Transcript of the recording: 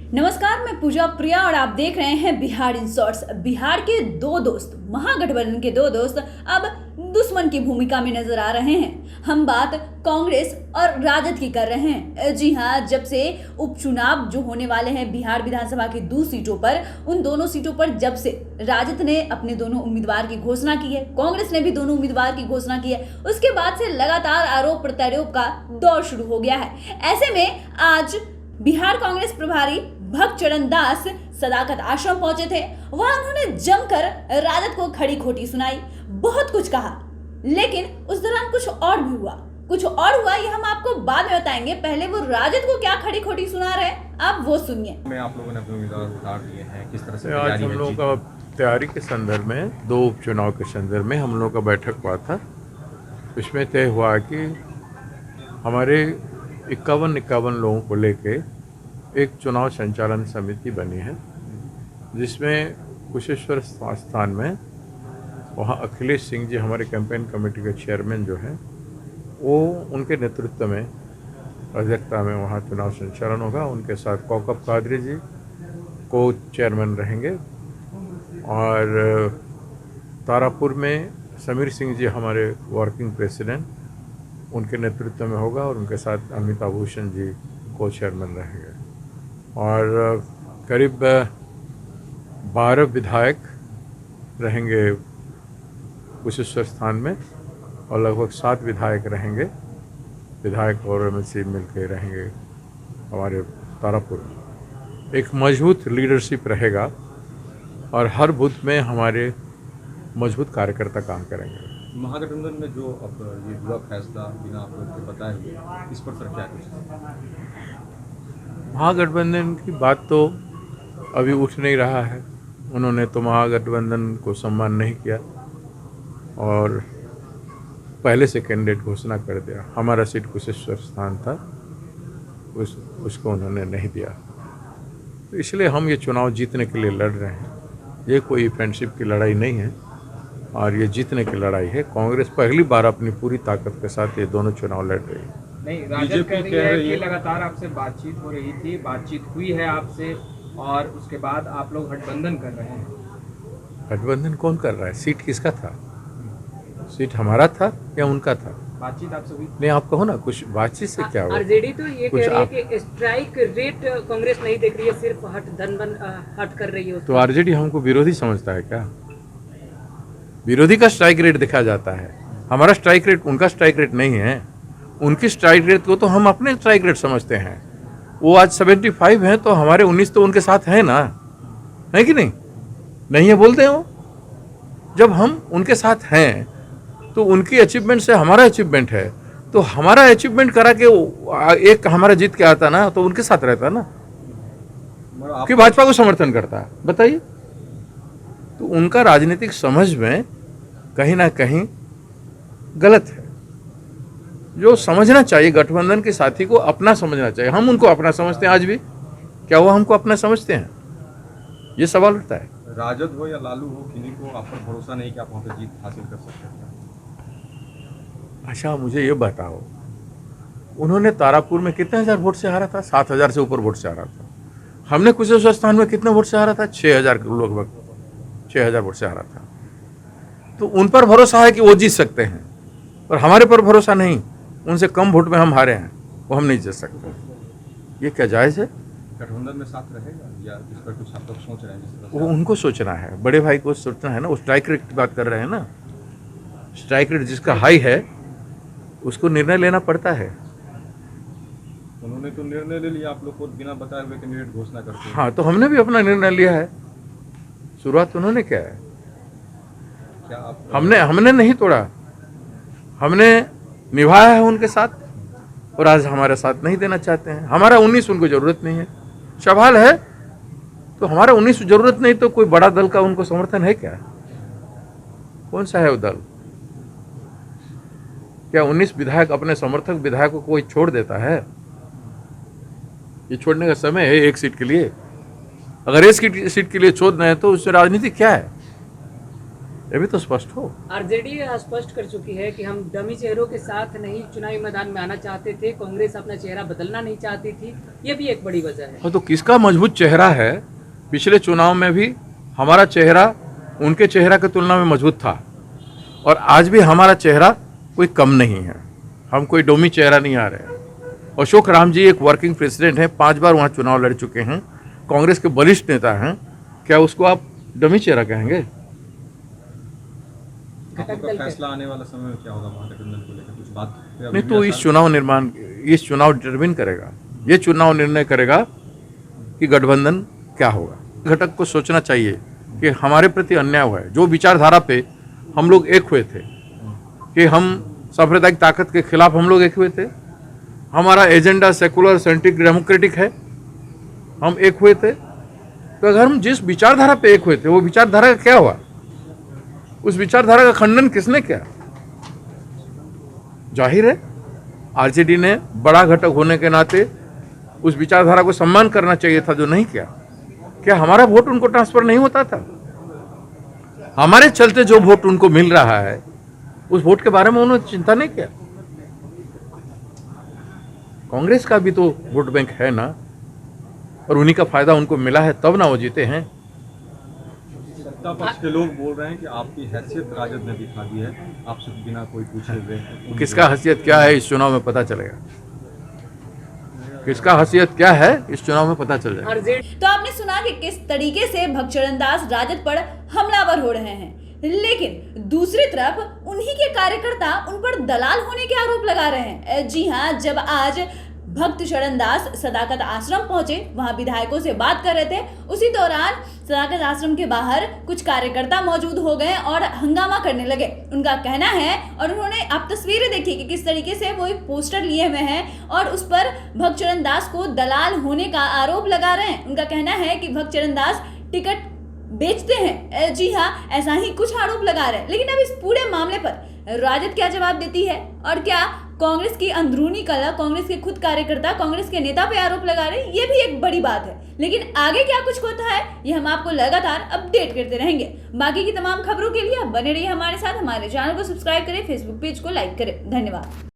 नमस्कार, मैं पूजा प्रिया और आप देख रहे हैं बिहार इन शॉर्ट्स। बिहार के दो दोस्त, महागठबंधन के दो दोस्त अब दुश्मन की भूमिका में नजर आ रहे हैं। हम बात कांग्रेस और राजद की कर रहे हैं। जी हां, जब से उपचुनाव जो होने वाले हैं बिहार विधानसभा की 2 सीटों पर, उन दोनों सीटों पर जब से राजद ने अपने दोनों उम्मीदवार की घोषणा की है, कांग्रेस ने भी दोनों उम्मीदवार की घोषणा की है, उसके बाद से लगातार आरोप प्रत्यारोप का दौर शुरू हो गया है। ऐसे में आज बिहार कांग्रेस प्रभारी भक्त चरण दास सदाकत आश्रम पहुंचे थे। वहां उन्होंने जमकर राजद को खड़ी खोटी सुनाई, बहुत कुछ कहा, लेकिन उस दौरान कुछ और भी हुआ। ये हम आपको बाद में बताएंगे। पहले वो राजद को क्या खड़ी खोटी सुना रहे हैं, आप वो सुनिए। में आप लोगों ने अपने उम्मीदवार उतार दिए हैं, किस तरह से आज हम लोगों का तैयारी के संदर्भ में 2 उपचुनाव के संदर्भ में हम लोगों का बैठक हुआ था। उसमें तय हुआ कि हमारे 51 लोगों को लेके एक चुनाव संचालन समिति बनी है, जिसमें कुशेश्वर स्थान में वहाँ अखिलेश सिंह जी हमारे कैंपेन कमेटी के चेयरमैन जो हैं, वो उनके नेतृत्व में अध्यक्षता में वहाँ चुनाव संचालन होगा। उनके साथ कौकब कादरी जी को चेयरमैन रहेंगे और तारापुर में समीर सिंह जी हमारे वर्किंग प्रेसिडेंट, उनके नेतृत्व में होगा और उनके साथ अमिताभ भूषण जी को चेयरमैन रहेंगे। और करीब 12 विधायक रहेंगे कुशेश्वर स्थान में और लगभग 7 विधायक रहेंगे, विधायक और एमएलसी मिलकर रहेंगे हमारे तारापुर में। एक मजबूत लीडरशिप रहेगा और हर बूथ में हमारे मजबूत कार्यकर्ता काम करेंगे। महागठबंधन में जो अब ये हुआ फैसला बिना आप लोग को बताए हुए, इस पर सर क्या कुछ? महागठबंधन की बात तो अभी उठ नहीं रहा है। उन्होंने तो महागठबंधन को सम्मान नहीं किया और पहले से कैंडिडेट घोषणा कर दिया। हमारा सीट कुशेश्वर स्थान था, उसको उन्होंने नहीं दिया। तो इसलिए हम ये चुनाव जीतने के लिए लड़ रहे हैं। ये कोई फ्रेंडशिप की लड़ाई नहीं है और ये जीतने की लड़ाई है। कांग्रेस पहली बार अपनी पूरी ताकत के साथ ये दोनों चुनाव लड़ रही है। नहीं, राजद कह रही है कि लगातार आपसे बातचीत हो रही थी, बातचीत हुई है आपसे और उसके बाद आप लोग गठबंधन कर रहे हैं। गठबंधन कौन कर रहा है? सीट किसका था? सीट हमारा था या उनका था? बातचीत आपसे हुई? नहीं, आप कहो ना, कुछ बातचीत से क्या हुआ? आरजेडी तो ये कह रही है कि स्ट्राइक रेट कांग्रेस नहीं देख रही है, सिर्फ हट कर रही है। तो आरजेडी हमको विरोधी समझता है क्या? विरोधी का स्ट्राइक रेट देखा जाता है, हमारा स्ट्राइक रेट उनका स्ट्राइक रेट नहीं है। उनकी स्ट्राइक रेट को तो हम अपने स्ट्राइक रेट समझते हैं। वो आज 75 हैं तो हमारे 19 तो उनके साथ हैं ना, है कि नहीं? नहीं है बोलते हो? जब हम उनके साथ हैं तो उनकी अचीवमेंट से हमारा अचीवमेंट है, तो हमारा अचीवमेंट करा के एक हमारा जीत के आता ना, तो उनके साथ रहता ना कि भाजपा को समर्थन करता है। बताइए, तो उनका राजनीतिक समझ में कहीं ना कहीं गलत है। जो समझना चाहिए, गठबंधन के साथी को अपना समझना चाहिए। हम उनको अपना समझते हैं आज भी, क्या वो हमको अपना समझते हैं? ये सवाल उठता है। राजद हो या लालू हो, किन्हीं को आप पर भरोसा नहीं कि आप वहाँ पर जीत हासिल कर सकते हैं? अच्छा, मुझे ये बताओ, उन्होंने तारापुर में कितने हजार वोट से हारा था? 7,000 से ऊपर वोट से हारा था। हमने कुशेश्वर स्थान में कितने वोट से हारा था? 6,000 लगभग 6,000 वोट से हारा था। तो उन पर भरोसा है कि वो जीत सकते हैं, और हमारे पर भरोसा नहीं। उनसे कम वोट में हम हारे हैं, वो हम नहीं जीत सकते। ये क्या जायज़ है? गठबंधन में साथ रहेगा या इस पर कुछ आप लोग सोच रहे हैं? वो उनको सोचना है, बड़े भाई को सोचना है ना। वो स्ट्राइक रेट की बात कर रहे हैं ना। स्ट्राइक रेट जिसका हाई है उसको निर्णय लेना पड़ता है। उन्होंने तो निर्णय ले लिया, आप लोग को बिना बताए हुए कैंडिडेट घोषणा करते हैं। हाँ, तो हमने भी अपना निर्णय लिया है। शुरुआत उन्होंने क्या है, क्या आप हमने नहीं तोड़ा, हमने निभाया है उनके साथ, और आज हमारे साथ नहीं देना चाहते हैं। हमारा 19 उनको जरूरत नहीं है। सवाल है तो हमारा 19 जरूरत नहीं, तो कोई बड़ा दल का उनको समर्थन है क्या? कौन सा है वो दल? क्या 19 विधायक अपने समर्थक विधायकों को कोई छोड़ देता है? ये छोड़ने का समय है एक सीट के लिए? अगर एक सीट के लिए छोड़ना है तो उससे राजनीति क्या है? ये भी तो स्पष्ट हो। आरजेडी स्पष्ट कर चुकी है कि हम डमी चेहरों के साथ नहीं चुनावी मैदान में आना चाहते थे, कांग्रेस अपना चेहरा बदलना नहीं चाहती थी, ये भी एक बड़ी वजह है। हाँ, तो किसका मजबूत चेहरा है? पिछले चुनाव में भी हमारा चेहरा उनके चेहरा की तुलना में मजबूत था और आज भी हमारा चेहरा कोई कम नहीं है। हम कोई डोमी चेहरा नहीं आ रहे हैं। अशोक राम जी एक वर्किंग प्रेसिडेंट हैं, 5 बार वहाँ चुनाव लड़ चुके हैं, कांग्रेस के वरिष्ठ नेता हैं। क्या उसको आप डमी चेहरा कहेंगे? आपका फैसला आने वाला समय में क्या होगा महागठबंधन को लेकर? कुछ बात नहीं, तो इस चुनाव डिटरमिन करेगा, ये चुनाव निर्णय करेगा कि गठबंधन क्या होगा। घटक को सोचना चाहिए कि हमारे प्रति अन्याय हुआ है। जो विचारधारा पे हम लोग एक हुए थे कि हम सांप्रदायिक ताकत के खिलाफ हम लोग एक हुए थे, हमारा एजेंडा सेकुलर सेंट्रिक डेमोक्रेटिक है, हम एक हुए थे। तो अगर हम जिस विचारधारा पे एक हुए थे वो विचारधारा का क्या हुआ? उस विचारधारा का खंडन किसने किया? जाहिर है आरजेडी ने बड़ा घटक होने के नाते उस विचारधारा को सम्मान करना चाहिए था, जो नहीं किया। क्या हमारा वोट उनको ट्रांसफर नहीं होता था? हमारे चलते जो वोट उनको मिल रहा है उस वोट के बारे में उन्होंने चिंता नहीं किया। कांग्रेस का भी तो वोट बैंक है ना, और उन्हीं का फायदा उनको मिला है, तब ना वो जीते हैं। सत्ता पक्ष के लोग बोल रहे हैं कि आपकी हैसियत राजद ने दिखा दी है, आपसे बिना कोई पूछे हुए। किसका हैसियत क्या है इस चुनाव में पता चलेगा। किसका हैसियत क्या है इस चुनाव में पता चल जाएगा। आरजेडी तो आपने सुना कि किस तरीके से भगचरण दास राजद पर हमलावर हो रहे हैं, लेकिन दूसरी तरफ उन्हीं के कार्यकर्ता उन पर दलाल होने के आरोप लगा रहे हैं। जी हाँ, जब आज भक्त शरण दास सदाकत आश्रम पहुंचे, वहां विधायकों से बात कर रहे थे, उसी दौरान सदाकत आश्रम के बाहर कुछ कार्यकर्ता मौजूद हो गए और हंगामा करने लगे। उनका कहना है, और उन्होंने आप तस्वीरें देखी कि किस तरीके से वो एक पोस्टर लिए हुए हैं और उस पर भक्त शरण दास को दलाल होने का आरोप लगा रहे हैं। उनका कहना है कि भक्त शरण दास टिकट बेचते हैं। जी हाँ, ऐसा ही कुछ आरोप लगा रहे हैं। लेकिन अब इस पूरे मामले पर राजद क्या जवाब देती है, और क्या कांग्रेस की अंदरूनी कलह, कांग्रेस के खुद कार्यकर्ता कांग्रेस के नेता पे आरोप लगा रहे हैं, ये भी एक बड़ी बात है। लेकिन आगे क्या कुछ होता है ये हम आपको लगातार अपडेट करते रहेंगे। बाकी की तमाम खबरों के लिए आप बने रहिए हमारे साथ। हमारे चैनल को सब्सक्राइब करें, फेसबुक पेज को लाइक करें। धन्यवाद।